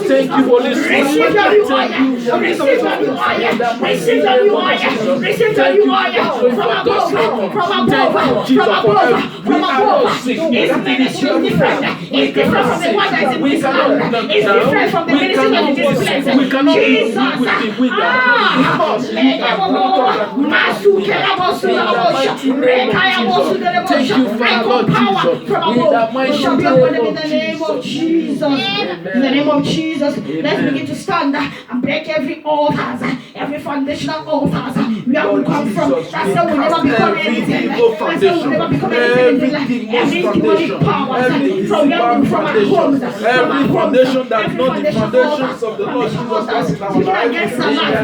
Thank you, Holy Spirit. Receive the new oil. Receive the new oil. Receive the new oil. Receive the new oil. From above. From above. From above. From above. This ministry is different. It's different from the one that is in this land. It's different from the ministry that is in this place. We cannot Jesus. live with Thank you, Father, Lord Jesus. In the name of Jesus. In the name of Jesus. Let's begin to stand and break every altar, every foundational altar. Where we come from. That's why we'll never become anything. That's why we'll never become anything. Every demonic power from where we from our homes. Every foundation that's not the foundations of the Lord Jesus Christ in our life.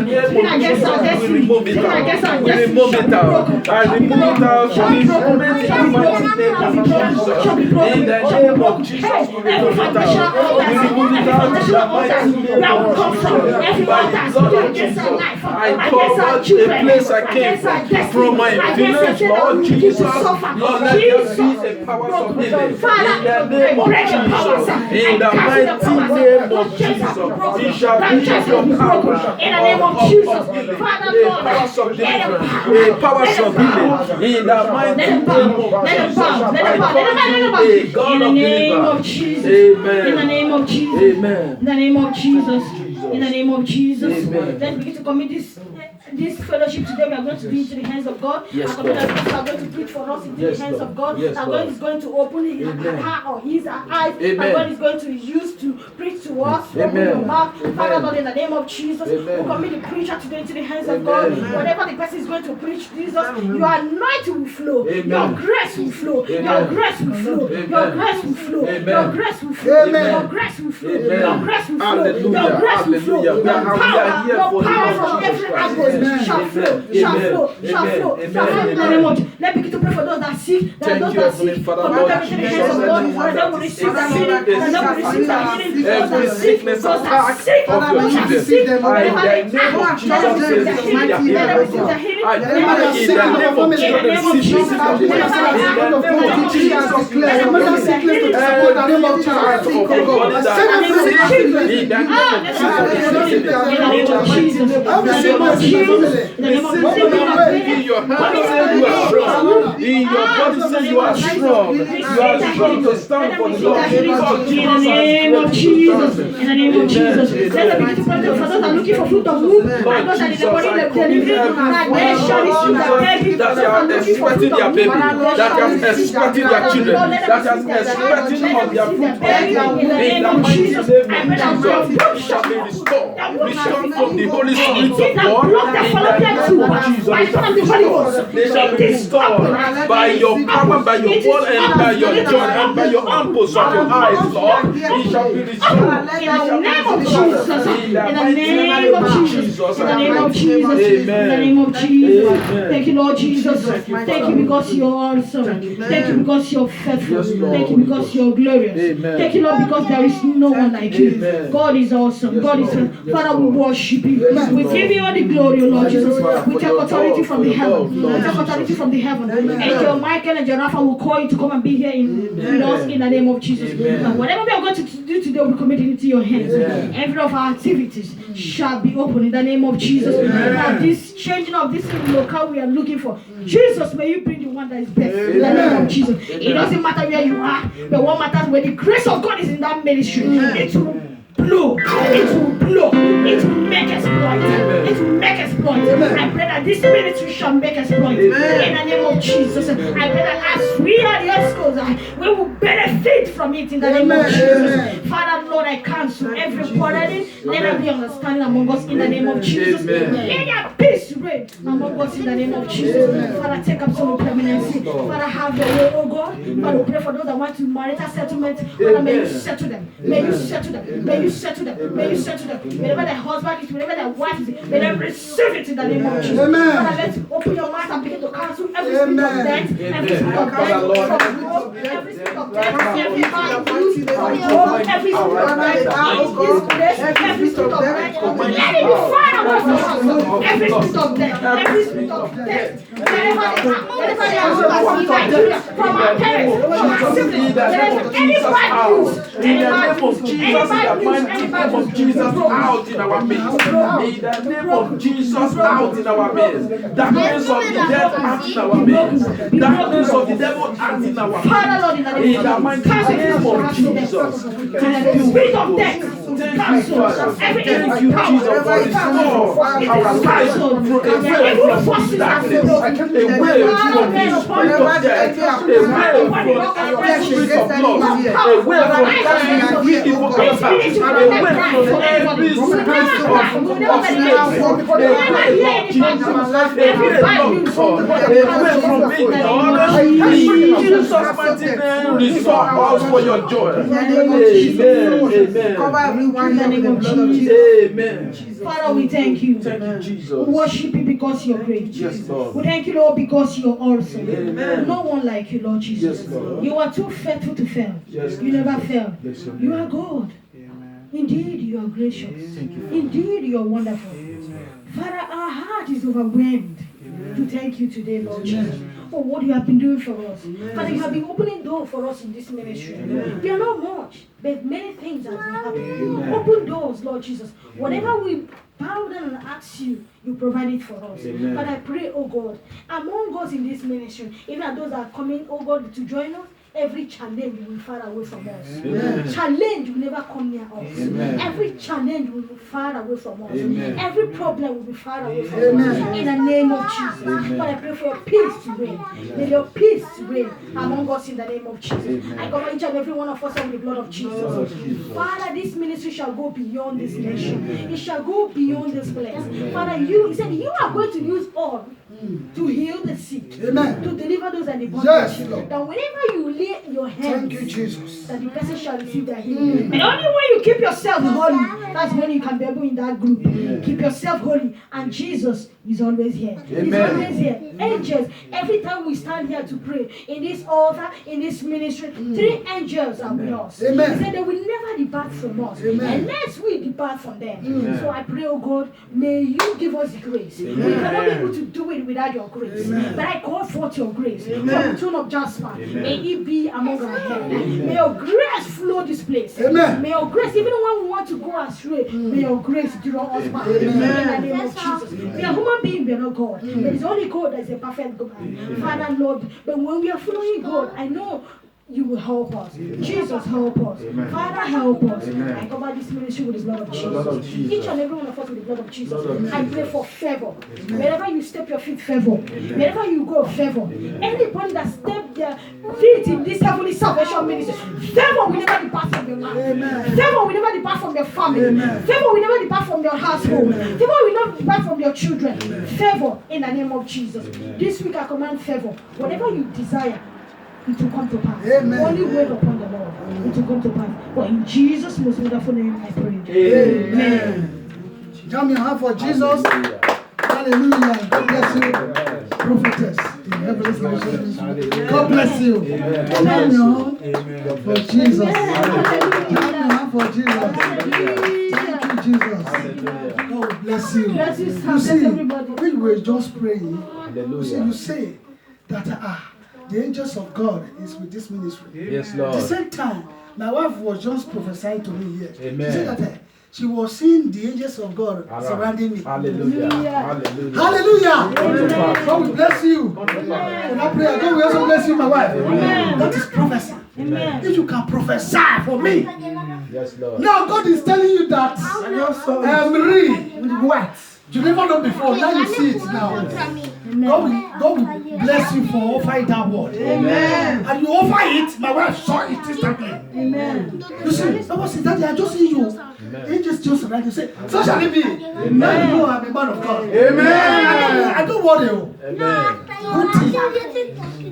Against our destiny. We remove it out. We remove it out. I remove it out from this moment in the mighty name of Jesus. In the name of Jesus, we remove it out. We remove it out in the mighty name of Jesus. By the blood of Jesus, I cover the place I came from my village, Lord Jesus. Lord, let there be a power of healing. In the name of Jesus. In the mighty name of Jesus. It shall be your power. In the name of Jesus. Father, Lord, a power of healing. In the mighty name of Jesus. In the name of Jesus. Amen. In the name of Jesus. Amen. In the name of Jesus. In the name of Jesus. Let's begin to commit this fellowship today. We are going to be into the hands of God. Yes, and are going to preach for us into the hands of God. Yes, God is going to open his heart or his eyes. And God is going to use to preach to us. Amen. Father, Lord, in the name of Jesus, we commit the preacher today into the hands of God. Whatever the person is going to preach, Jesus, your anointing will flow. Your grace will flow. Your grace will flow. Your grace will flow. Your grace will flow. Your grace will flow. Your grace will flow. Your grace will flow. Your power from every angle shall flow. Shall flow. Shall flow. In the name of Jesus. Let's begin to pray for those that are sick. Those that are sick. Commit them into the hands of God. And then we receive that healing. And then we receive that healing. Every sickness attack of your children, I in the name of Jesus receive the healing. I pray in the name of Jesus receive the healing. In the name of Jesus declare every sickness to support the name of Jesus. In the name of Jesus. In your hand say you are strong. In your body say you are strong. You are strong to stand for the Lord. In the name of Jesus. In the name of Jesus. Let's begin to pray for those that are looking for fruit of womb. And those that in the body they're delivering. And they shall receive the baby. That they are expecting their baby. That they are expecting their children. That they are expecting of their fruit of womb. In the mighty name of Jesus shall be restored. Restored from the Holy Spirit of God. In the name of Jesus. They shall be restored by your power, by your word, and by your joy, and by your armpits of your eyes, Lord. It shall be restored. In the name of Jesus. In the name of Jesus. In the name of Jesus. In the name of Jesus. Thank you, Lord Jesus. Thank you because you're awesome. Thank you because you're faithful. Thank you because you're glorious. Thank you, Lord, because there is no one like you. God is awesome. God is Father, we worship you. We give you all the glory, Lord Jesus. We take authority from the heaven. We take authority from the heaven. Angel Michael and Rapha will call you to come and be here with us in the name of Jesus. And whatever we are going to do today, we commit it into your hands. Every of our activities shall be open in the name of Jesus. This changing of this locale we are looking for. Jesus, may you bring the one that is best in the name of Jesus. It doesn't matter where you are, but what matters when the grace of God is in that ministry. It will blow. It will blow. It will make exploit. It will make exploit. I pray that this ministry shall make exploit. In the name of Jesus. I pray that as we are the escorts, we will benefit from it in the name of Jesus. Father, Lord, I cancel every quarreling. Let there be understanding among us in the name of Jesus. Let there peace reign among us in the name of Jesus. Father, take absolute permanency. Father, have your way, oh God. Father, pray for those that want to marital settlement. Father, may you settle them. May you settle them. May you settle them. May you settle them. Wherever their husband is, wherever their wife is, may they receive it in the name of Jesus. Father, let's open your mouth and begin to cancel every spirit of death, every spirit of death, every spirit of death, every spirit of death, every spirit of death, every spirit of death, let it be fire away from us. Every spirit of death, every spirit of death, wherever they are from Nigeria, from our parents, from our siblings, any bad news, any bad news, Jesus out in our midst. In the name of Jesus out in our midst. Darkness of the death out in our midst. Darkness of the devil out in our midst. In the mighty name of Jesus. Thank you, spirit of death. Thank you, Father. Thank you, Jesus, for restore our lives away from darkness, away from the spirit of death, away from every spirit of loss, away from every evil altar, away from every spirit of slavery, away from ignorance. In Jesus' mighty name, restore us for your joy. Amen. Cover everyone in the name of Jesus. Amen. Father, we thank you. Thank you, Jesus. We worship you because you're great. Yes, Lord. We thank you, Lord, because you're awesome. Amen. No one like you, Lord Jesus. Yes, Lord. You are too faithful to fail. Yes, you never fail. Yes, you are God. Indeed, you are gracious. Thank you. Indeed, you are wonderful. Father, our heart is overwhelmed to thank you today, Lord Jesus, for what you have been doing for us. Father, you have been opening doors for us in this ministry. They are not much, but many things have been happening. Open doors, Lord Jesus. Whatever we bow down and ask you, you provide it for us. But I pray, oh God, among us in this ministry, even those that are coming, oh God, to join us, every challenge will be far away from us. Amen. Challenge will never come near us. Amen. Every challenge will be far away from us. Amen. Every problem will be far away from us. In the name of Jesus. But I pray for your peace to reign. May your peace reign among us in the name of Jesus. I cover each and every one of us with the blood of Jesus. Father, this ministry shall go beyond this nation. It shall go beyond this place. Father, you said you are going to use all to heal the sick, to deliver those and the bondage. That whenever you lay your hands, thank you, Jesus, that the person shall receive their healing. And only when you keep yourself holy, that's when you can be able in that group. Keep yourself holy, and Jesus is always here. He's always here. Angels, every time we stand here to pray in this altar, in this ministry, 3 angels are with us. He said they will never depart from us unless we depart from them. So I pray, oh God, may you give us grace. We cannot be able to do it without your grace. But I call forth your grace from the throne of Jasper. May it be among our heads. May your grace flow this place. May your grace, even when we want to go astray, may your grace draw us back. In the name of Jesus. We are human beings, we are not God. There is only God that is a perfect God. Father, Lord, but when we are following God, I know you will help us. Jesus, help us. Father, help us. I cover this ministry with the blood of Jesus. Each and every one of us with the blood of Jesus. I pray for favor. Wherever you step your feet, favor. Wherever you go, favor. Anybody that step their feet in this heavenly salvation ministry, favor will never depart from your life. Favor will never depart from your family. Favor will never depart from your household. Favor will not depart from your children. Favor in the name of Jesus. This week I command favor. Whatever you desire, it will come to pass. Only wait upon the Lord. It will come to pass. But in Jesus' most wonderful name I pray. Amen. Jam your hand for Jesus. Hallelujah. God bless you, prophetess. God bless you. Jam your hand for Jesus. Jam your hand for Jesus. Thank you, Jesus. God bless you. You see, when we were just praying, you say that the angels of God is with this ministry. Yes, Lord. At the same time, my wife was just prophesying to me here. She said that she was seeing the angels of God surrounding me. Hallelujah. Hallelujah. Hallelujah. God will bless you. For that prayer, God will also bless you, my wife. That is prophecy. If you can prophesy for me. Yes, Lord. Now God is telling you that read what you never know before. Now you see it now. God will bless you for offering that word. Amen. And you offer it, my wife saw it instantly. Amen. You see, someone said, Daddy, I just see you. He just right. You say, so shall it be. Amen. You know I'm a man of God. Amen. I don't worry. Amen.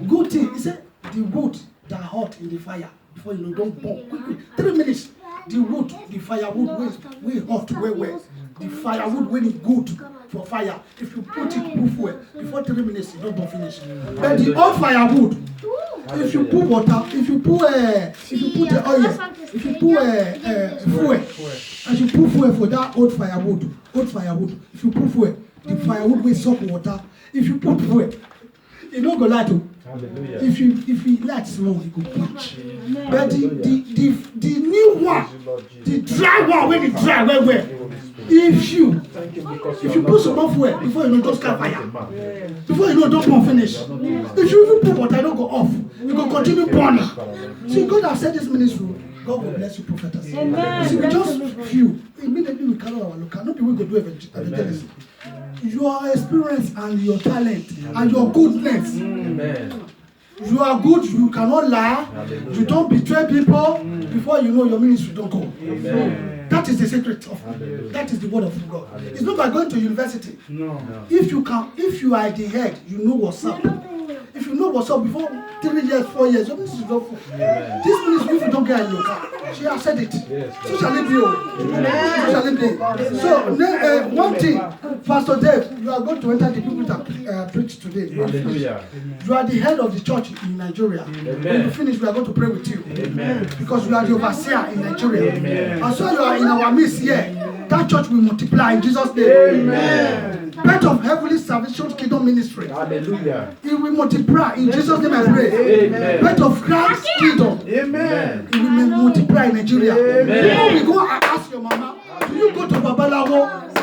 Good thing. He said, the wood that hot in the fire, before you know, don't burn quickly. 3 minutes. The wood, the firewood, way hot, way. The firewood when it's good for fire. If you put it full fuel, before 3 minutes, you don't finish. But the old firewood, if you put water, if you put the oil, if you put fuel, and you put fuel for that old firewood, if you put fuel, the firewood will soak water. If you put fuel, you don't go light to. Hallelujah. If you light small, you go punch. But the new one, the dry one, when it dry, where? If you put some more fuel, before you know, don't start fire. Before you know, don't burn finish. If you even put water, don't go off. You go continue burning. See, God has said this ministry. God will bless you, prophetess. See, we just few. Immediately we carry our look. Not be we go do evangelism. Your experience and your talent and your goodness. Amen. You are good, you cannot lie, you don't betray people, before you know your ministry don't go. Amen. That is the secret of that is the word of God. It's not by going to university. No. If you are at the head, you know what's up. If you know what's up before 3 years, 4 years, your ministry is not full. This ministry, if you don't get in your car, she has said it. Yes, So shall it be. So shall it be. So one thing, Pastor Dave, you are going to enter the people that preach today. Hallelujah. You are the head of the church in Nigeria. Amen. When you finish, we are going to pray with you. Amen. Because you are the overseer in Nigeria. Amen. And so you are in our midst here. That church will multiply in Jesus' name. Amen. Birth of Heavenly Salvation Kingdom Ministry. Hallelujah. It will multiply in Jesus' name I pray. Amen. Birth of Christ's Kingdom. Amen. It will multiply in Nigeria. Amen. People will go and ask your mama, do you go to Babalawo?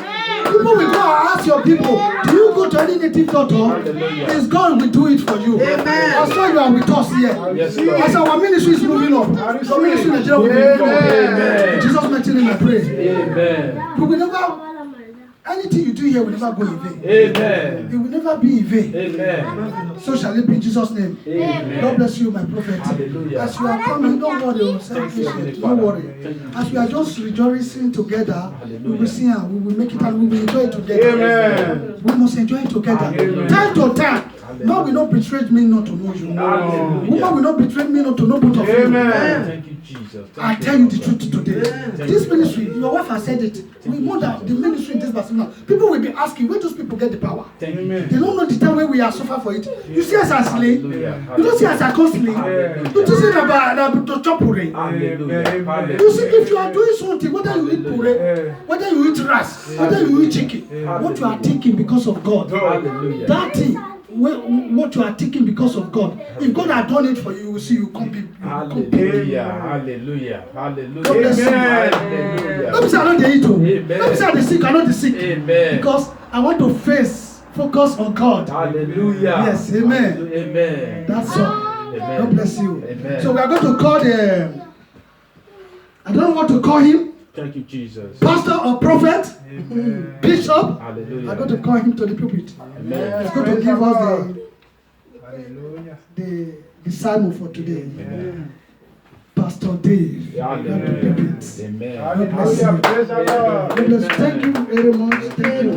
People will go and ask your people, do you go to any native doctor? Is God will do it for you. Amen. As long as you are with us here. Yes, Lord. As our ministry is moving up, your ministry in Nigeria will be moving up. Amen. In Jesus' mighty name I pray. Amen. We will never, anything you do here will never go in vain. Amen. It will never be in vain. Amen. So shall it be in Jesus' name. Amen. God bless you, my prophet. Hallelujah. As you are coming, don't worry. Don't worry. As we are just rejoicing together, we will sing and we will make it and we will enjoy it together. Amen. We must enjoy it together. Amen. Time to time. God will not betray me not to know you. Hallelujah. Woman will not betray me not to know both of you. Amen. Thank you, Jesus. I tell you the truth today. This ministry, your wife has said it. We know that the ministry in this Barcelona, people will be asking where those people get the power. Thank you. They don't know the time when we are suffering for it. You see us as slave. Hallelujah. You don't see us as costly. You don't see about the chopure. Hallelujah. You see, if you are doing something, whether you eat pure, whether you eat rice, whether you eat chicken, what you are thinking because of God, Hallelujah. that thing, what you are thinking because of God, if God had done it for you, you will see you come be. Hallelujah. Hallelujah. Hallelujah. God bless you. Hallelujah. Let me say I know the eat. Let Amen. me say I the sick, I know the sick. Amen. Because I want to focus on God. Hallelujah. Yes, amen. Amen. That's all. Amen. God bless you. Amen. So we are going to call I don't know what to call him, Thank you, Jesus. pastor or prophet, bishop. Hallelujah. I'm going to call him to the pulpit. Amen. He's going to give us the sermon for today. Amen. Pastor Dave. Hallelujah. Pulpit. Amen. God bless you. God bless you. Thank you very much. Thank you.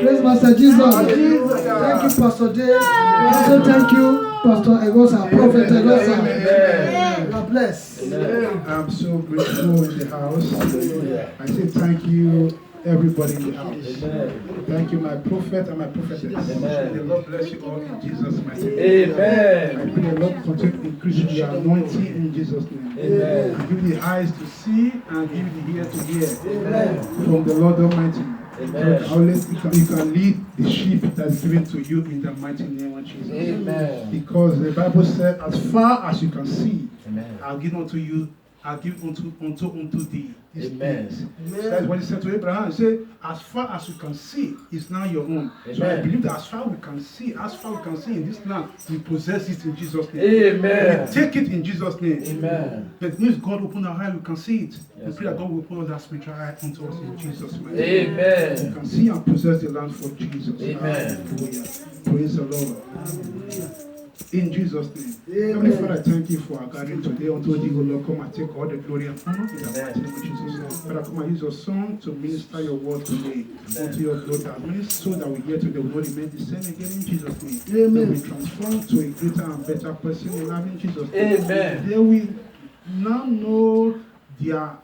Praise Master Jesus. Thank you, Pastor Dave. Also thank you, Pastor Egosa, Prophet Egosa. God bless. I'm so grateful in the house. I say thank you, everybody in the house. Amen. Thank you, my prophet and my prophetess. Amen. May the Lord bless you all in Jesus' mighty name. Amen. I pray the Lord continue to increase your anointing in Jesus' name. Amen. And give you the eyes to see and give you the ear to hear. Amen. From the Lord Almighty. Amen. Always you can lead the sheep that's given to you in the mighty name of Jesus. Amen. Because the Bible said, as far as you can see, Amen. I'll give unto you, I'll give unto thee. These Amen. things. That's what he said to Abraham. He said, as far as you can see, it's now your own. So I Amen. believe that as far as we can see in this land, we possess it in Jesus' name. Amen. We take it in Jesus' name. Amen. That means God open our eyes, we can see it. We Yes, pray that Lord. God will open that spiritual eye unto us in Jesus' name. We Amen. can see and possess the land for Jesus. Amen. Hallelujah. Praise the Lord. In Jesus' name. Heavenly Father, I thank you for our gathering today. Unto thee, O Lord, come and take all the glory and honor in the mighty name of Jesus. Father, come and use your song to minister your word today. Unto your glory, that minister so that we hear today will not remain the same again in Jesus' name. That we transform to a greater and better person in life in Jesus' name. Amen. There we now know their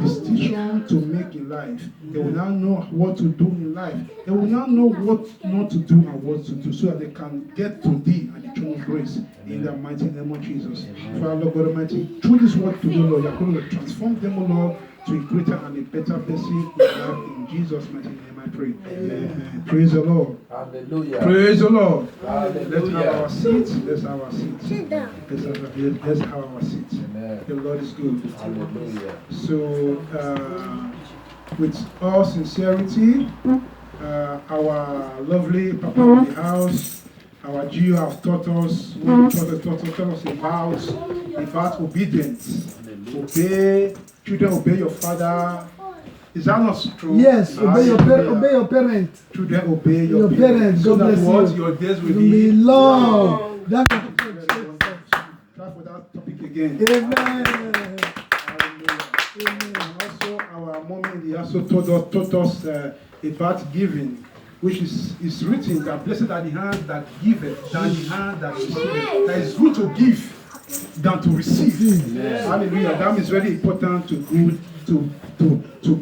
decision to make in life. They will now know what to do in life. They will now know what not to do and what to do so that they can get to thee and the throne of grace in the mighty name of Jesus. Father, Lord God Almighty, through this word today, Lord, you're going to transform them, O Lord, to a greater and a better person in life. In Jesus' mighty name I pray. Amen. Praise the Lord. Hallelujah. Praise the Lord. Hallelujah. Let's have our seats. Let's have our seats. Sit down. Let's have our seats. Amen. The Lord is good. Hallelujah. So, with all sincerity, our lovely Papa in the house, our Gio have taught us about obedience. Obey, children, obey your father. Is that not true? Yes, obey your Hallelujah. parents. Children, obey Your your parents. So God that bless what you. your days will You be be long. That's Try for that topic again. Amen. Hallelujah. And also our mommy in the house taught us about giving, which is written that blessed are the hands that giveth than the hand that receiveth. That it's good to give than to receive. Hallelujah. That is very important to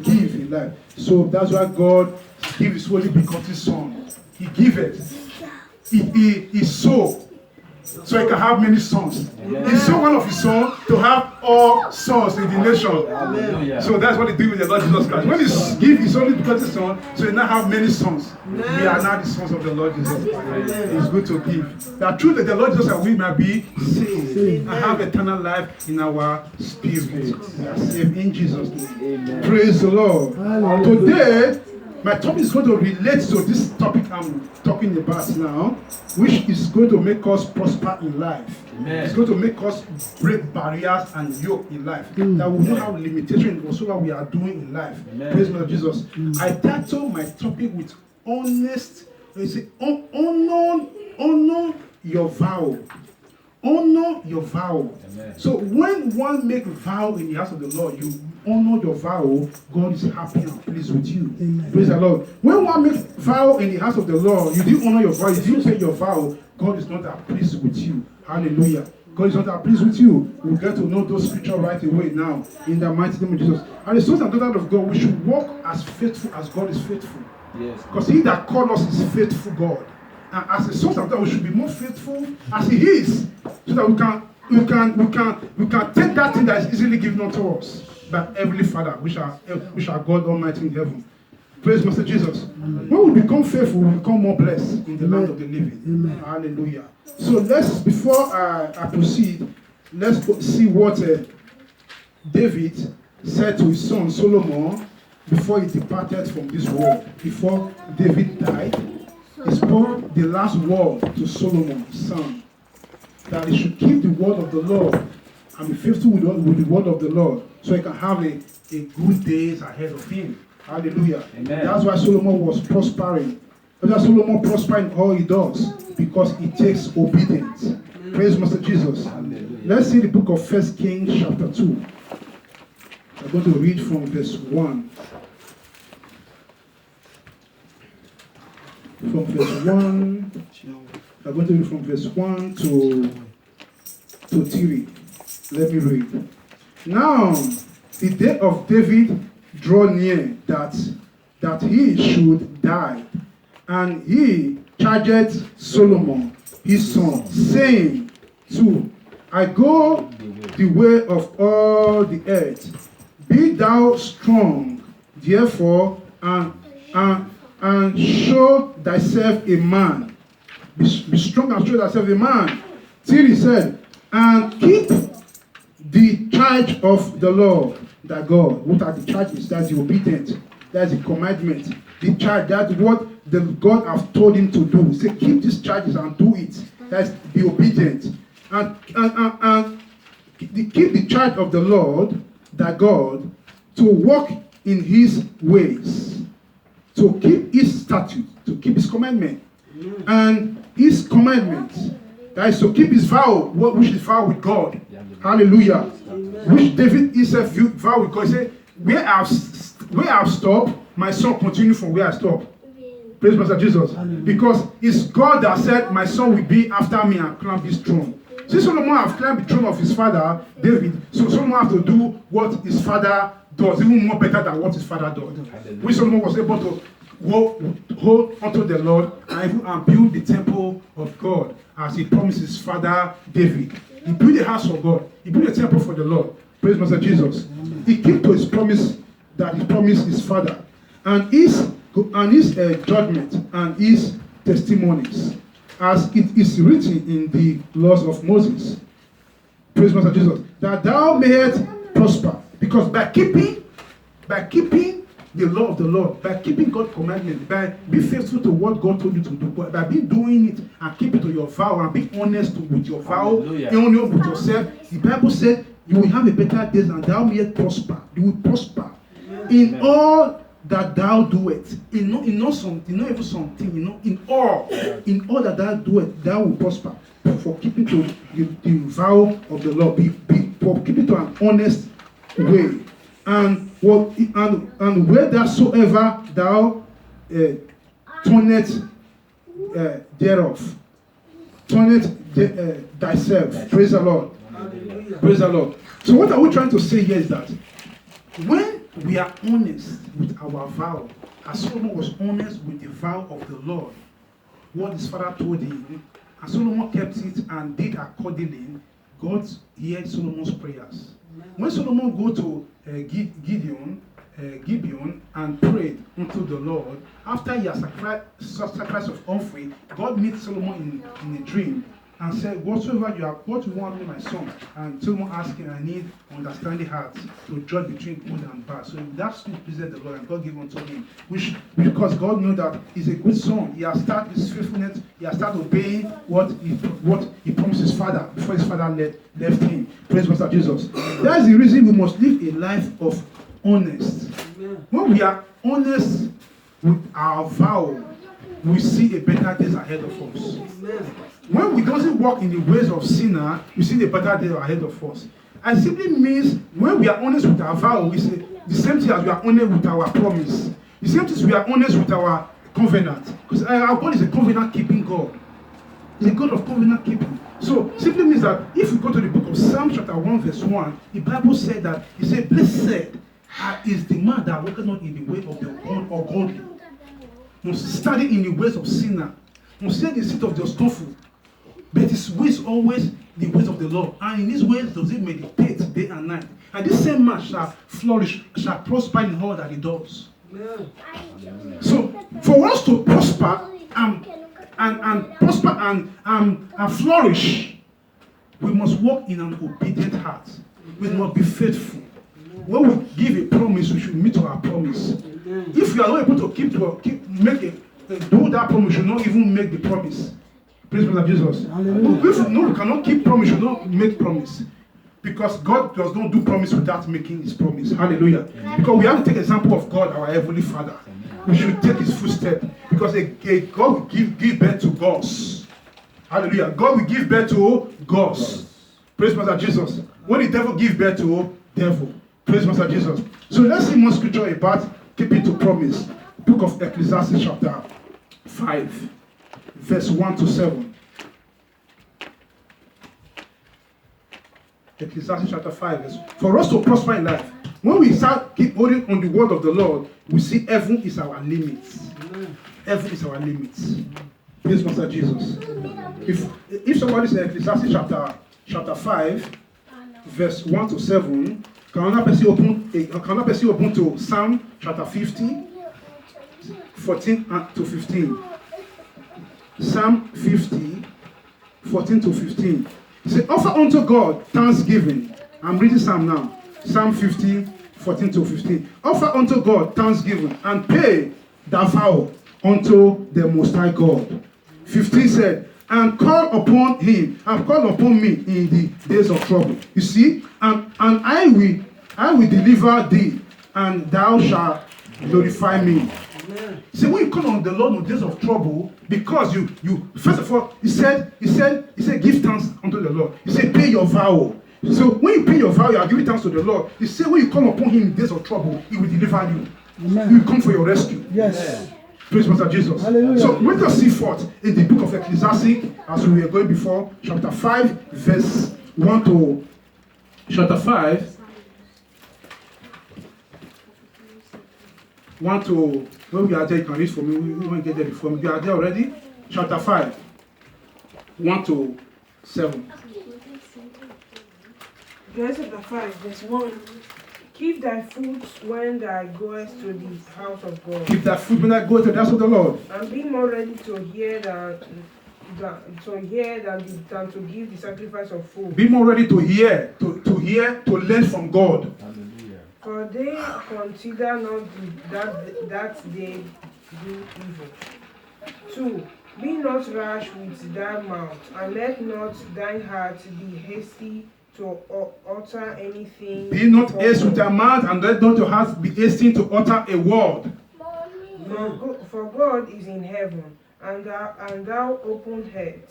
give in life. So that's why God gave his only begotten son. He giveth. He sow. So he can have many sons. He saw one of his sons to have all sons in the nation. Hallelujah. So that's what he did with the Lord Jesus Christ. When he give his only begotten son, so he now have many sons. We are now the sons of the Lord Jesus Christ. It's good to give. That truly the Lord Jesus and we might be saved and have eternal life in our spirit. We are saved in Jesus' name. Amen. Praise the Lord. Today, my topic is going to relate to this topic I'm talking about now, which is going to make us prosper in life. Amen. It's going to make us break barriers and yoke in life. That we don't have limitation in whatsoever we are doing in life. Amen. Praise the Lord Jesus. I title my topic with honest, honor your vow. Honor your vow. Amen. So when one make vow in the house of the Lord, you honor your vow, God is happy and pleased with you. Amen. Praise the Lord. When one makes vow in the house of the Lord, you didn't honor your vow, you didn't pay your vow, God is not that pleased with you. Hallelujah. God is not that pleased with you. We'll get to know those scriptures right away now in the mighty name of Jesus. And the sons and daughters of God, we should walk as faithful as God is faithful. Yes. Because he that called us is faithful God. And as a sons and daughters, we should be more faithful as he is, so that we can take that thing that is easily given unto us by Heavenly Father, which are God Almighty in heaven. Praise Master Jesus. When we become faithful, we become more blessed in the land of the living. Amen. Hallelujah. So before I proceed, let's see what David said to his son Solomon before he departed from this world. Before David died, he spoke the last word to Solomon, his son, that he should keep the word of the Lord and be faithful with the word of the Lord, so he can have a good days ahead of him. Hallelujah. Amen. That's why Solomon was prospering. That's Solomon prospering in all he does, because he takes obedience. Praise Master Jesus. Hallelujah. Let's see the book of 1 Kings chapter 2. I'm going to read from verse 1. From verse 1, I'm going to read from verse 1 to 3. Let me read. Now, the day of David draw near that he should die. And he charged Solomon his son, saying, 2, I go the way of all the earth. Be thou strong, therefore, and show thyself a man. Be strong and show thyself a man. Till he said, and keep the charge of the Lord thy God. What are the charges? That's the obedience. That's the commandment. The charge, that's what the God has told him to do. He said, keep these charges and do it. That's the obedient. And keep the charge of the Lord thy God, to walk in his ways, to keep his statutes, to keep his commandment. And his commandments, that is to keep his vow, which is vow with God. Hallelujah. Which David himself vow with God. He said, where I've stopped, my son continue from where I stopped. Praise Master Jesus. Because it's God that said, my son will be after me and climb this throne. Since Solomon has climbed the throne of his father, David, so Solomon has to do what his father does, even more better than what his father does. When Solomon was able to hold onto the Lord and build the temple of God, as he promised his father David. He built the house of God. He built a temple for the Lord. Praise Master Jesus. He kept to his promise that he promised his father, and his judgment and his testimonies, as it is written in the laws of Moses. Praise Master Jesus. That thou mayest prosper, because by keeping the law of the Lord, by keeping God's commandment, by being faithful to what God told you to do, by being doing it and keep it to your vow and be honest with your vow, honest with yourself. The Bible said you will have a better days and thou mayest prosper. You will prosper in all that thou doest. In not even something, in all that thou doest, thou will prosper. For keeping to the vow of the Lord, for keeping to an honest way. And wheresoever thou turnest thereof, thyself. Praise the Lord. Praise the Lord. So what are we trying to say here is that when we are honest with our vow, as Solomon was honest with the vow of the Lord, what his father told him, and Solomon kept it and did accordingly, God heard Solomon's prayers. When Solomon go to Gibeon and prayed unto the Lord, after he has sacrifice of offering, God meets Solomon in a dream and said, what you want me, my son? And Solomon asked him, I need understanding heart to judge between good and bad. So that's what pleased the Lord, and God gave unto him. Because God knew that he's a good son. He has started his faithfulness. He has started obeying what he promised his father before his father left him. Praise Master Jesus. That's the reason we must live a life of honest. When we are honest with our vow, we see a better days ahead of us. When we doesn't walk in the ways of sinner, we see the better days ahead of us. It simply means when we are honest with our vow, we say the same thing as we are honest with our promise. The same thing as we are honest with our covenant. Because our God is a covenant keeping God. He's a God of covenant keeping. So simply means that if we go to the book of Psalm chapter 1 verse 1, the Bible said that, he said, blessed is the man that walketh not in the way of the ungodly, must study in the ways of sinner, must sit in the seat of the scornful, but his ways always the ways of the Lord, and in his ways does he meditate day and night. And this same man shall flourish, shall prosper in all that he does. So for us to prosper and prosper and flourish, we must walk in an obedient heart. We must be faithful. When we give a promise, we should meet our promise. If you are not able to do that promise, you should not even make the promise. Praise God, Jesus. We cannot keep promise, you should not make promise. Because God does not do promise without making his promise. Hallelujah. Because we have to take example of God, our heavenly Father. We should take his footstep. Because God will give birth to gods. Hallelujah. God will give birth to gods. Praise Master Jesus. When the devil gives birth to devil. Praise Master Jesus. So let's see more scripture about keeping to promise. Book of Ecclesiastes chapter 5, verse 1 to 7. Ecclesiastes chapter 5. For us to prosper in life, when we start keep holding on the word of the Lord, we see heaven is our limit. Heaven is our limit. Praise Master Jesus. If somebody says Ecclesiastes chapter 5, verse 1 to 7, can another person open to Psalm chapter 50, 14 to 15? Psalm 50, 14 to 15. He said, offer unto God thanksgiving. I'm reading Psalm now. Psalm 50, 14 to 15. Offer unto God thanksgiving and pay the vow unto the Most High God. 15 said, and call upon him, and call upon me in the days of trouble. You see, and I will deliver thee, and thou shalt glorify me. See, when you call on the Lord in days of trouble, because you first of all, he said, give thanks unto the Lord. He said, pay your vow. So when you pay your vow, you are giving thanks to the Lord. He said, when you call upon him in days of trouble, he will deliver you. Amen. He will come for your rescue. Yes. Praise Master Jesus. Hallelujah. So let us see forth in the book of Ecclesiastes, as we were going before, chapter 5, verse 1 to chapter 5. 1 to, when we are there, you can read for me. We won't get there before me. You are there already? Chapter 5, 1 to 7. Chapter 5, verse 1. Keep thy foot when thou goest to the house of God. Keep thy foot when I go to the house of the Lord. And be more ready to hear than to give the sacrifice of food. Be more ready to hear, to learn from God. For they consider not that they do evil. 2. Be not rash with thy mouth, and let not thine heart be hasty to utter anything. Be not hasty with thy mouth, and let not your heart be hasty to utter a word. For God is in heaven, and thou opened head.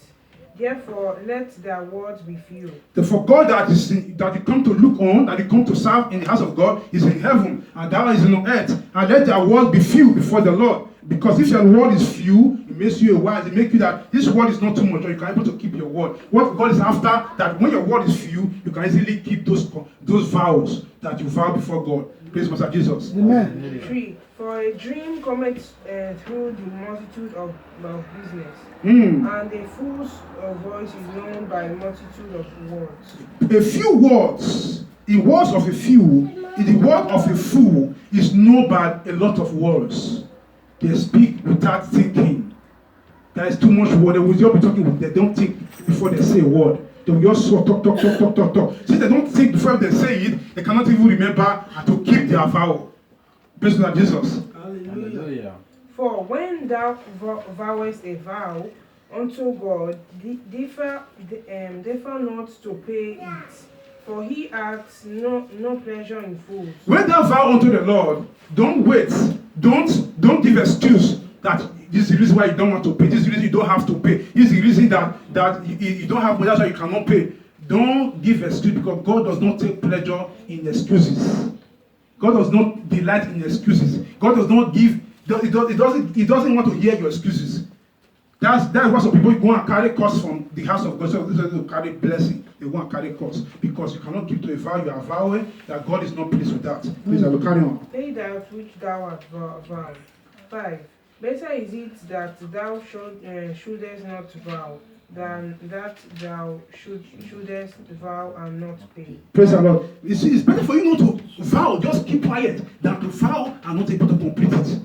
Therefore, let thy words be few. For God that you come to look on, that you come to serve in the house of God, is in heaven, and thou is on earth. And let thy words be few before the Lord. Because if your word is few, it makes you a wise. It makes you that this word is not too much, or you can be able to keep your word. What God is after, that when your word is few, you can easily keep those vows that you vow before God. Praise Master Jesus. Amen. 3. For a dream cometh through the multitude of business, And a fool's voice is known by a multitude of words. A few words, the words of a few, the word of a fool is known by a lot of words. They speak without thinking. There is too much word. They will just be talking. They don't think before they say a word. They will just talk. Since they don't think before they say it, they cannot even remember and to keep their vow. Praise God, Jesus. Hallelujah. For when thou vowest a vow unto God, differ not to pay it, for he hath no pleasure in fools. When thou vow unto the Lord, don't wait. Don't give excuse that this is the reason why you don't want to pay. This is the reason you don't have to pay. This is the reason that you don't have money, that's why you cannot pay. Don't give excuse, because God does not take pleasure in excuses. God does not delight in excuses. God does not give. He doesn't want to hear your excuses. That's why some people go and carry costs from the house of God. So they carry blessing. They go and carry costs because you cannot keep to a vow. You are vowing that God is not pleased with that. Please, I will carry on. Pay that which thou hast vowed. 5. Better is it that thou shouldest not vow, than that thou shouldest vow and not pay. Praise the Lord. You see, it's better for you not to vow, just keep quiet, than to vow and not able to complete it.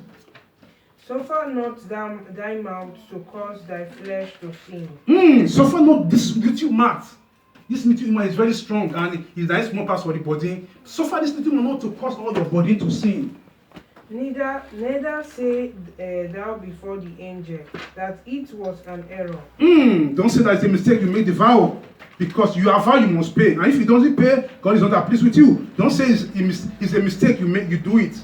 Suffer not thy mouth to cause thy flesh to sin. Suffer not this little mouth. This little mouth is very strong and it's a small part for the body. Suffer this little mouth not to cause all your body to sin. Neither say thou before the angel that it was an error. Don't say that it's a mistake, you made the vow. Because you have vow, you must pay. And if you don't pay, God is not pleased with you. Don't say it's a mistake, you do it.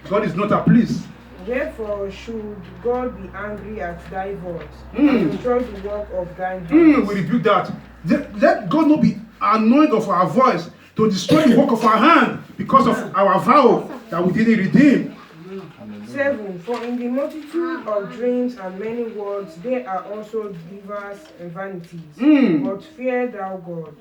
God is not pleased. Therefore should God be angry at thy voice and destroy the work of thine hands. We rebuke that. Let God not be annoyed of our voice to destroy the work of our hand because of our vow that we didn't redeem. 7. For in the multitude of dreams and many words there are also divers vanities. But fear thou God.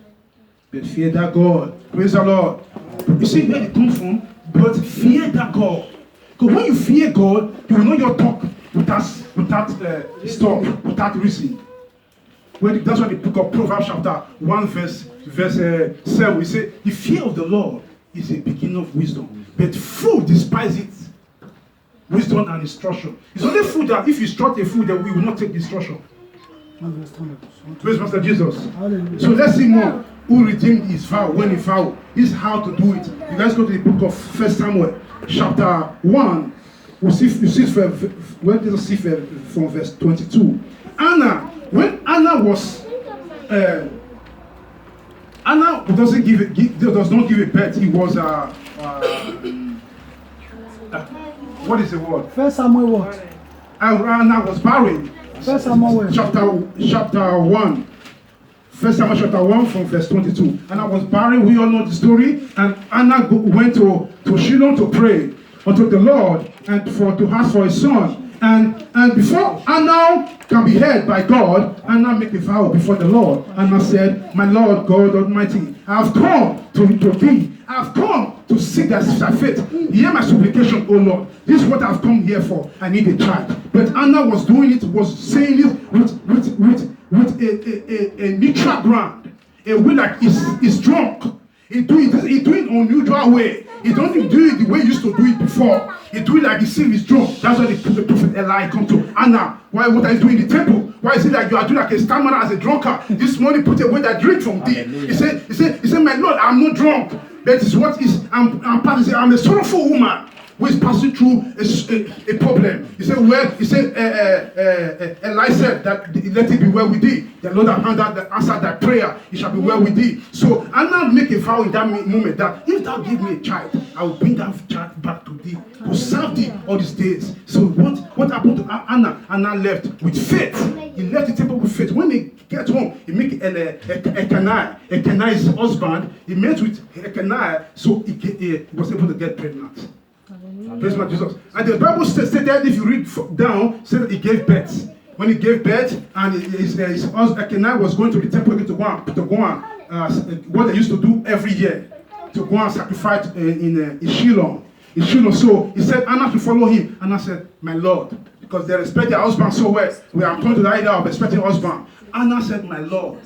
But fear thou God. Praise the Lord. You see where it comes from? But fear that God. Because when you fear God, you will know your talk without stop, without reason. That's why the book of Proverbs chapter 1 verse 7, we say, the fear of the Lord is the beginning of wisdom. But fool despise it. Wisdom and instruction. It's only fool that if you instruct a fool, then we will not take the instruction. Praise Master Jesus. So let's see more. Who redeemed his vow when he vowed. This is how to do it. You guys go to the book of 1 Samuel chapter 1. We'll see from verse 22. Anna, when Anna was Anna does not give a birth. He was what is the word? 1 Samuel what? Anna was barren. 1 Samuel chapter 1. 1 Samuel chapter 1 from verse 22. Anna was barren. We all know the story. And Anna went to Shiloh to pray unto the Lord and to ask for a son. And before Anna can be heard by God, Anna make a vow before the Lord. Anna said, my Lord God Almighty, I have come to thee. I have come to seek thy faith. Hear my supplication, O Lord. This is what I have come here for. I need a child. But Anna was doing it, was saying it with a neutral ground. A way like he's drunk. He do it unusual way. He don't do it the way he used to do it before. He do it like he sees he's drunk. That's why the prophet Eli come to Anna. Why? What are you doing in the temple? Why is it like you are doing like a stammerer as a drunkard? This morning put away that drink from thee. He said, my Lord, I'm not drunk. That is what is I'm a sorrowful woman who is passing through a problem. He said, Eli said that let it be well with thee. The Lord answered that prayer, it shall be well with thee. So Anna make a vow in that moment that if thou give me a child, I will bring that child back to thee, to serve thee all these days. So what happened to Anna? Anna left with faith. He left the temple with faith. When he get home, he make Elkanah. Elkanah is his husband. He met with Elkanah, so he was able to get pregnant. Praise my Jesus. And the Bible says that if you read down, said that he gave birth. When he gave birth, and his husband Elkanah was going to the temple to go and what they used to do every year, to go and sacrifice in Shiloh. So he said Anna to follow him. Anna said, my Lord, because they respect their husband so well. We are going to the idea of respecting husband. Anna said, my Lord,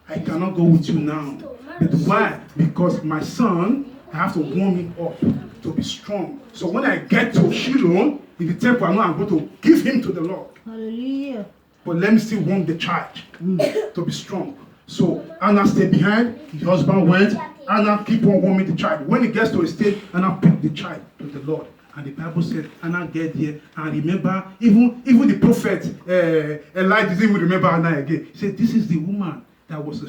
I cannot go with you now. But why? Because my son, I have to warm him up to be strong. So when I get to Shiloh in the temple, I know I'm going to give him to the Lord. Hallelujah. But let me still warm the child to be strong. So Anna stayed behind. His husband went. Anna keep on warming the child. When he gets to a state, Anna picked the child to the Lord. And the Bible said, Anna get here. And remember, even the prophet Eli didn't even remember Anna again. He said, this is the woman that was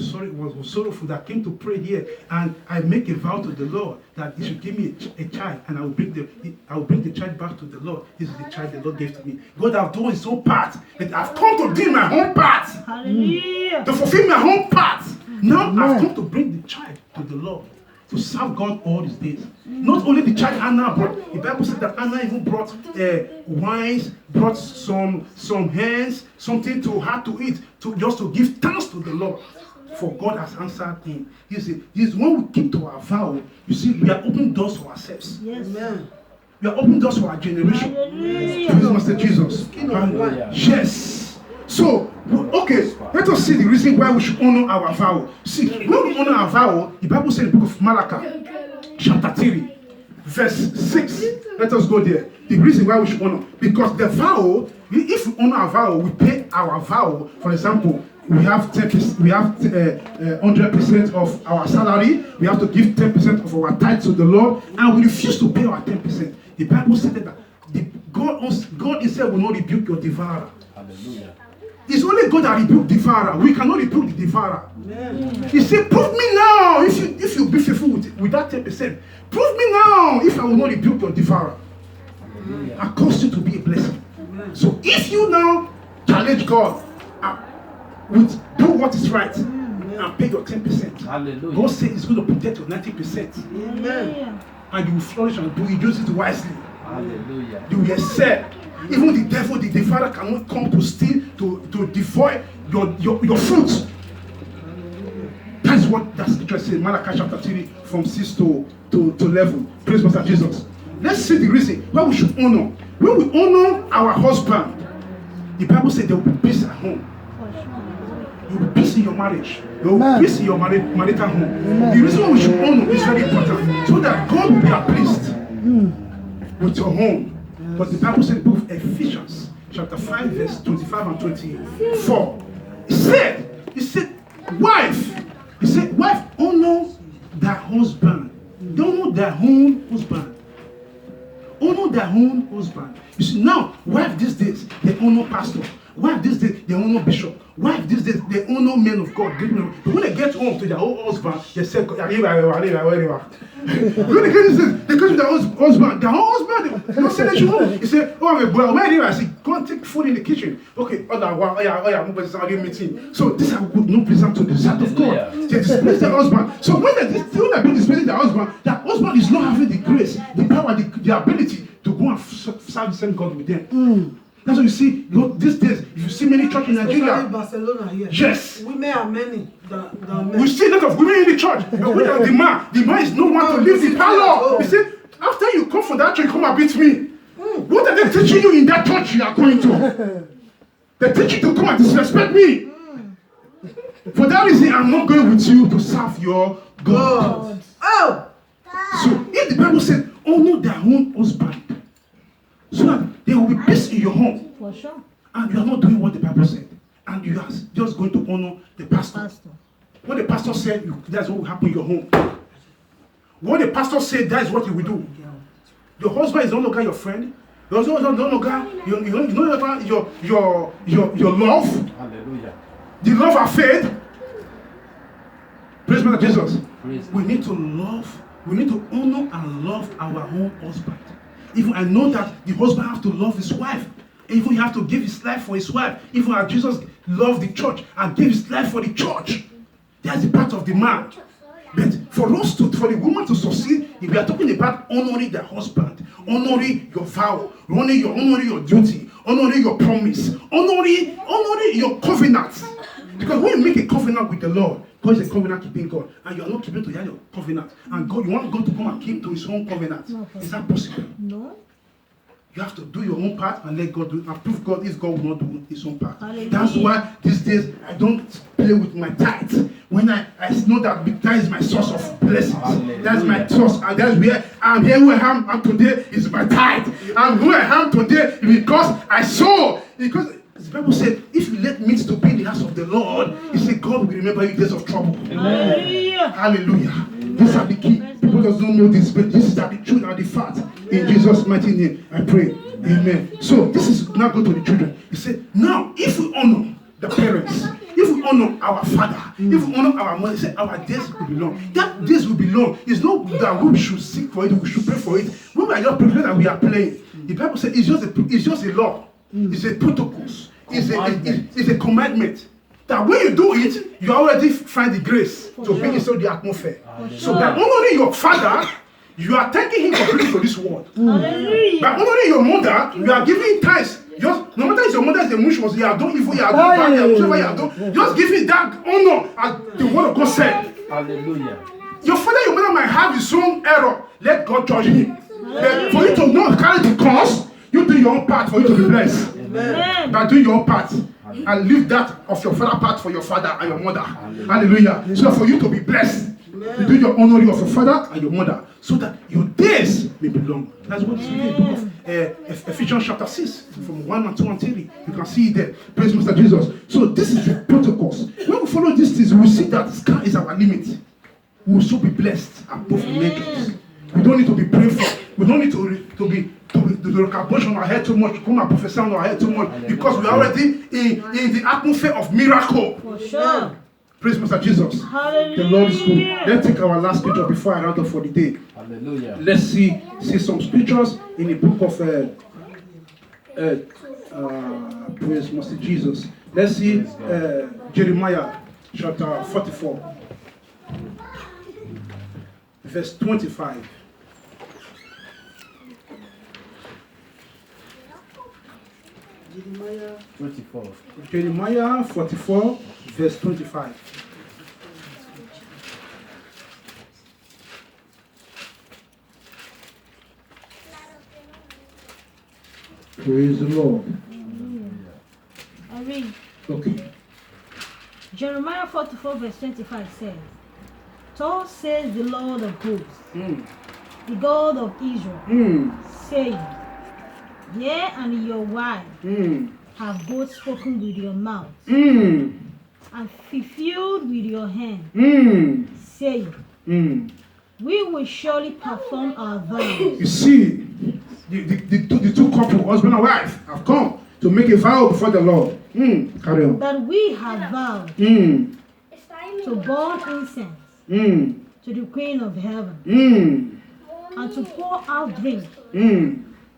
sorrowful, that came to pray here, and I make a vow to the Lord that He should give me a child, and I will bring the child back to the Lord. This is the child the Lord gave to me. God have done His own part, but I've come to do my own part. Hallelujah. To fulfill my own part. Now I've come to bring the child to the Lord, to serve God all these days. Not only the child Anna brought, the Bible said that Anna even brought wines, brought some hens, something to her to eat, just to give thanks to the Lord. For God has answered him. You see, when we keep to our vow, you see, we are opening doors for ourselves. Yes. Amen. We are opening doors for our generation. Hallelujah. Praise Master Jesus. Yes. So, okay, let us see the reason why we should honor our vow. See, when we honor our vow, the Bible says in the book of Malachi, chapter 3, verse 6. Let us go there. The reason why we should honor. Because the vow, if we honor our vow, we pay our vow. For example, we have 10%, we have 100% of our salary. We have to give 10% of our tithe to the Lord, and we refuse to pay our 10%. The Bible said that God himself will not rebuke your devourer. Hallelujah. It's only God that rebukes devourer. We cannot rebuke the devourer. He said, prove me now if you be faithful with that 10%. Prove me now if I will not rebuke your devourer. I cause you to be a blessing. So if you now challenge God with do what is right and pay your 10%, Hallelujah. God says He's going to protect your 90%. Hallelujah. And you will flourish and do use it wisely. Hallelujah. You will excel. Even the devil, the devourer cannot come to steal, to devour your fruits. That's what that scripture says, Malachi chapter 3 from 6 to level. Praise Master Jesus. Let's see the reason why we should honor. When we honor our husband, the Bible said there will be peace at home. You will be peace in your marriage. There will be peace in your marital home. Amen. The reason why we should honor is very important, so that God will be pleased with your home. Yes. But the Bible said, book of Ephesians, chapter 5, verse 25 and 24. He said, wife, honor thy husband. Don't honor thy own husband. Honor thy own husband. You see, now, wife these days, they honor pastor. Wife these days, they honor bishop. Wife these days, they honor men of God. But when they get home to their own husband, they say, when they get to their own husband, they don't say that you home. He said, oh, I'm a boy, where are you? I say, go and take food in the kitchen. Okay, meeting. So this would not present to the sight of God. They displace their husband. So when they displace their husband is not having the grace, the power, the ability to go and serve the same God with them. That's what you see. These days, if you see many churches in Nigeria, Barcelona here. Yes, women are many. We see a lot of women in the church. But when the man is no one to leave the parlor. He said, after you come for that church, come and beat me. What are they teaching you in that church you are going to? They teach you to come and disrespect me. For that reason, I'm not going with you to serve your God. So, if the Bible said, honor thy own husband, so that there will be peace in your home. For sure. And you are not doing what the Bible said. And you are just going to honor the pastor. What the pastor said, that's what will happen in your home. What the pastor said, that is what you will do. Your husband is no longer your friend. Your husband is no longer your love. Hallelujah. The love of faith. Praise God, Jesus. We need to love, we need to honor and love our own husband. Even I know that the husband has to love his wife. Even he has to give his life for his wife. Even as Jesus loved the church and gave his life for the church. That's the part of the man. But for the woman to succeed, if we are talking about honoring the husband, honoring your vow, honoring your duty, honoring your promise, honoring your covenant. Because when you make a covenant with the Lord, God is a covenant keeping God, and you are not keeping to your covenant, and God, you want God to come and keep to his own covenant. Is that possible? No. You have to do your own part and let God do it, and prove God if God will not do his own part. Hallelujah. That's why these days I don't play with my tithe. When I know that is my source of blessings. Hallelujah. That's my source, and that's where I'm here where I am, and today is my tithe. And who I am today because I saw, because the Bible said, if you let meat to be in the house of the Lord, he said, God will remember you days of trouble. Hallelujah. Hallelujah. These are the key. People just don't know this, but this is the truth and the fact. In Jesus' mighty name, I pray. Amen. So this is now go to the children. He said, now if we honor the parents, if we honor our father, if we honor our mother, he said, our days will be long. That days will be long. It's not that we should seek for it, we should pray for it. When we are just prepared and we are playing, the Bible said it's just a law. It's a protocols. It's a commandment. That when you do it, you already find the grace to bring inside the atmosphere. So by honoring your father, you are thanking him for bringing to this world. By honoring your mother, you are giving thanks. Just no matter if your mother is a mushroom, you are doing evil, you are doing bad, whichever you are doing, just give it that honor as the word of God said. Hallelujah. Your father, your mother might have his own error. Let God judge him. But for you to not carry the cross, you do your own part for you to be blessed. Amen. By doing your own part. And leave that of your father part for your father and your mother. Hallelujah. So for you to be blessed, you do your honoring of your father and your mother, so that your days may be long. That's what it's in the book of Ephesians chapter 6, from 1 and 2 and 3. You can see it there. Praise Mr. Jesus. So this is the protocols. When we follow these things, we will see that the sky is our limit. We will so be blessed above nations. We don't need to be prayed for. We don't need to be recabouche on our head too much, to come and prophesy on our head too much, because we are already in the atmosphere of miracle. For sure. Praise Mr. Jesus. Hallelujah. The Lord is good. Let's take our last scripture before I round up for the day. Hallelujah. Let's see some scriptures in the book of praise Mr. Jesus. Let's see Jeremiah chapter 44, verse 25. Jeremiah 44, verse 25. Praise the Lord. I read. Okay. Jeremiah 44 verse 25 says, Thus says the Lord of hosts, the God of Israel, saying, Yea, and your wife have both spoken with your mouth, and fulfilled with your hand, saying, We will surely perform our vows. You see, the two couple, husband and wife, have come to make a vow before the Lord. Carry on. That we have vowed to burn incense to the Queen of Heaven, and to pour out drink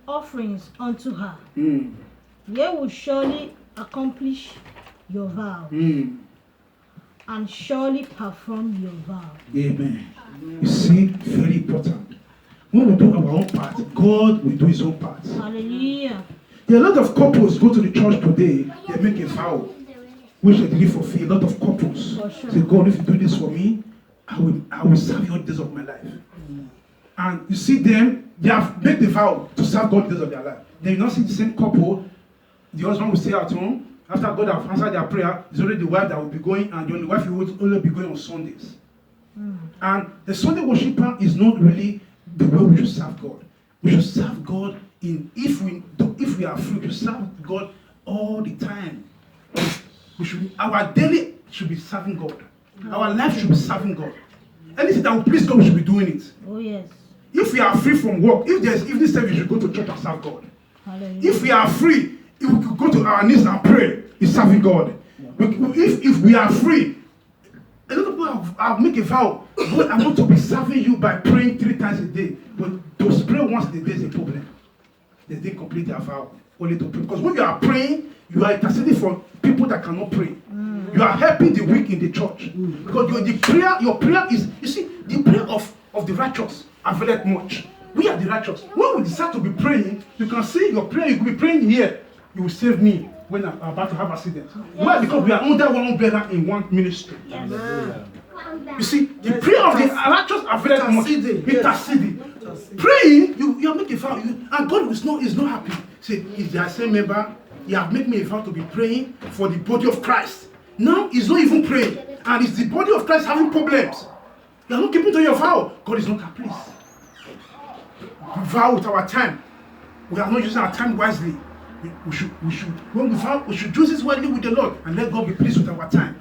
offerings unto her. Ye will surely accomplish your vow, and surely perform your vow. Amen. You see, very important. When we do our own part, God will do his own part. Hallelujah. There are a lot of couples go to the church today, they make a vow, which they didn't fulfill. A lot of couples say, God, if you do this for me, I will serve you all the days of my life. And you see them, they have made the vow to serve God the days of their life. They will not see the same couple. The husband will stay at home. After God has answered their prayer, it's only the wife that will be going, and the only wife will only be going on Sundays. And the Sunday worshiper is not really the way we should serve God. We should serve God if we are free, we should serve God all the time. Our daily should be serving God. Our life should be serving God. Anything that will please God, we should be doing it. Oh yes. If we are free from work, if there's evening service, we should go to church and serve God. Hallelujah. If we are free, if we could go to our knees and pray, it's serving God. If we are free, a lot of people have make a vow, God, I want to be serving you by praying 3 times a day. But to pray once a day is a problem. They didn't complete their vow, only to pray. Because when you are praying, you are interceding for people that cannot pray. You are helping the weak in the church. Because your prayer is, you see, the prayer of the righteous availeth much. We are the righteous. When we decide to be praying, you can see your prayer, you could be praying here. You will save me when I'm about to have accident. Why? Because we are under one umbrella in one ministry. Yes. You see, the prayer of the righteous availeth much. Interceding. Praying, you are making a vow, and God is not happy. Say, if they are same member, you have made me a vow to be praying for the body of Christ. Now he's not even praying, and it's the body of Christ having problems. You are not keeping to your vow. God is not happy. Please. We vow with our time. We are not using our time wisely. We should when we vow, we should use this wisely with the Lord and let God be pleased with our time.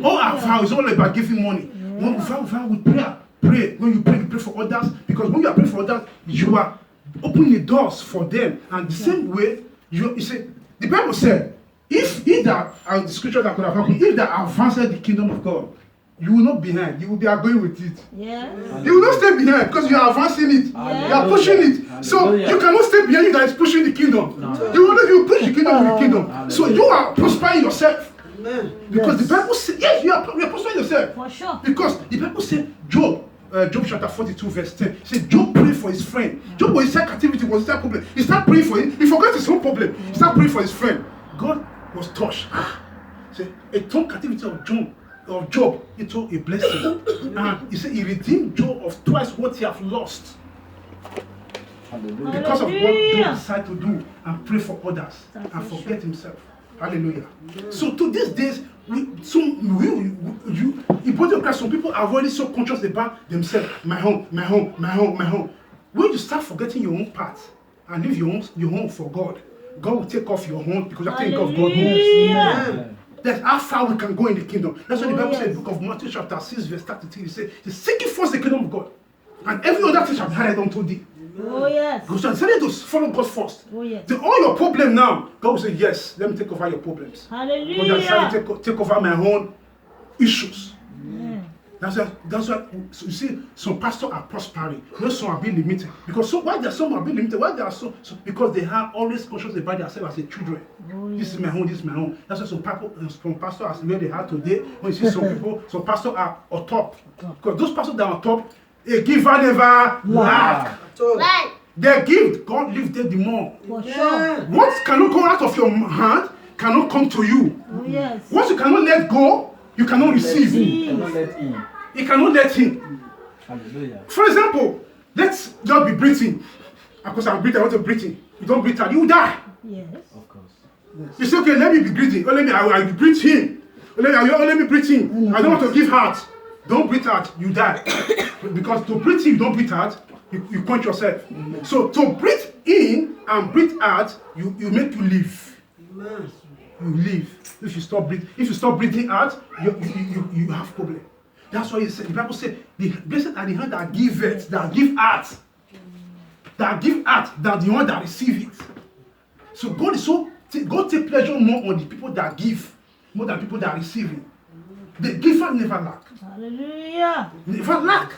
All our vow is all about giving money. When we vow with prayer. Pray. When you pray for others. Because when you are praying for others, you are opening the doors for them. And the same way, you see, the Bible said, if that, the scripture that could have happened, if that advances the kingdom of God, you will not be behind. You will be going with it. Yeah. You will not stay behind because you are advancing it. Yeah. You are pushing it. So you cannot stay behind you that is pushing the kingdom. No. You push the kingdom with the kingdom. So you are prospering yourself. Because the Bible says, yes, you are prospering yourself. For sure. Because the Bible said, Job chapter 42 verse 10, he said Job prayed for his friend. Job was inside captivity, was inside problem. He started praying for him. He forgot his own problem. He started praying for his friend. God was touched. So a turned captivity of Job into a blessing. And he said he redeemed Job of twice what he have lost. Because of what Job decided to do and pray for others and forget himself. Hallelujah. So to these days, in body of Christ, some people are already so conscious about themselves. My home. When you start forgetting your own part and leave your home for God, God will take off your home because you are taking off God's home. That's how far we can go in the kingdom. That's what the Bible said in the book of Matthew chapter 6 verse 33. It says, seek ye first the kingdom of God, and every other thing shall be added unto thee. Oh yes. God said to follow God first. Oh yes. Then all your problem now, God will say, yes, let me take over your problems. Hallelujah. God has decided to take over my own issues. Yeah. That's why so you see, some pastors are prospering, some are being limited. Because why some are being limited? Why they are so because they are always conscious about themselves as a children. Oh, This is my home, this is my home. That's why some pastors are where they are today. When you see some pastors are on top. Because those pastors that are on top, a giver never lack. Right. They give, God lifted the more. For sure. What cannot go out of your hand cannot come to you. Oh yes. What you cannot let go, you cannot receive. Receive. You cannot let him. Hallelujah. For example, let's not be breathing. because I'm breathing, I want to breathe in. You don't breathe out, you die. Yes. Of course. You say, okay, let me be breathing. Oh, I will breathe in. Let me breathe in. I don't want to give heart. Don't breathe out, you die. Because to breathe in, you don't breathe out, you quench yourself. So to breathe in and breathe out, you make you live. You live. If you stop breathing out, you have problem. That's why the Bible says, the blessed are the hand that give it, that give out. That give out than the one that receive it. So God take pleasure more on the people that give, more than people that receive it. The giver never lack. Hallelujah. Never lack.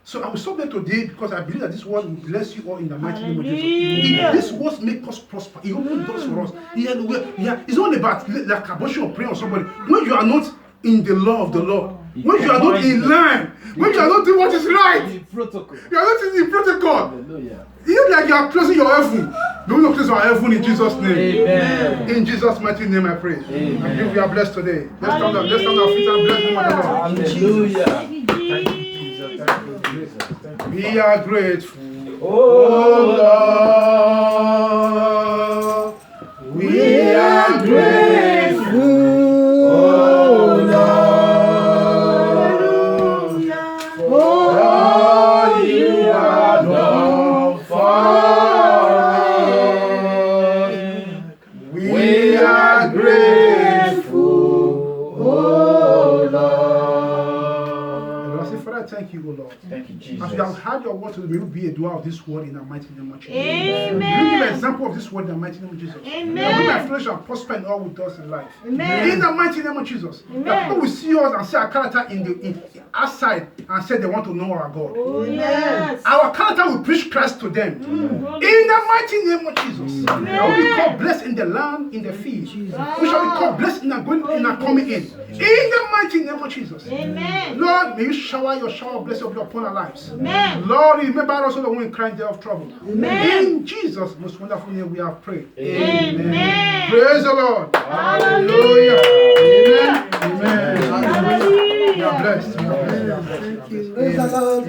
So I will stop there today because I believe that this word will bless you all in the mighty name of Hallelujah. Jesus. This word make us prosper. It opens doors for us. It's not about like abortion or praying on somebody. When you are not in the law of the Lord, when you are not in line, when you are not doing what is right, The protocol. you are not in the protocol. Hallelujah. It's like you are closing your heaven. We will not close our heaven in Jesus' name. Amen. In Jesus' mighty name I pray. Amen. I believe we are blessed today. Let's stand up. Let's stand our feet and bless the Lord. Hallelujah. Thank you, Thank you, Jesus. Jesus. Thank you, Jesus. Thank you. We are grateful. Oh Lord, we are grateful. Oh, Hallelujah. For all you have done for us. We are grateful. Oh Lord. I say, Father, thank you, O Lord. Thank you, Jesus. As we have heard your word, we will be a doer of this word in the mighty name of Jesus. Amen. You give an example of this word in the mighty name of Jesus. Amen. That we may flourish and prosper in all we do in life. Amen. In the mighty name of Jesus. Amen. That people will see us and see our character in outside and say they want to know our God. Oh, yes. Our character will preach Christ to them. In the mighty name of Jesus. We will be called blessed in the land, in the field. We shall be called blessed in the going in and coming in. In the mighty name of Jesus. Amen. Lord, may you shower your shower of blessing upon our lives. Amen. Lord, remember us when we cry in day of trouble. Amen. In Jesus' most wonderful name we have prayed. Amen. Praise the Lord. Hallelujah. Amen. Amen. Hallelujah. We are blessed. We are blessed. We are blessed. We are blessed. Praise the Lord.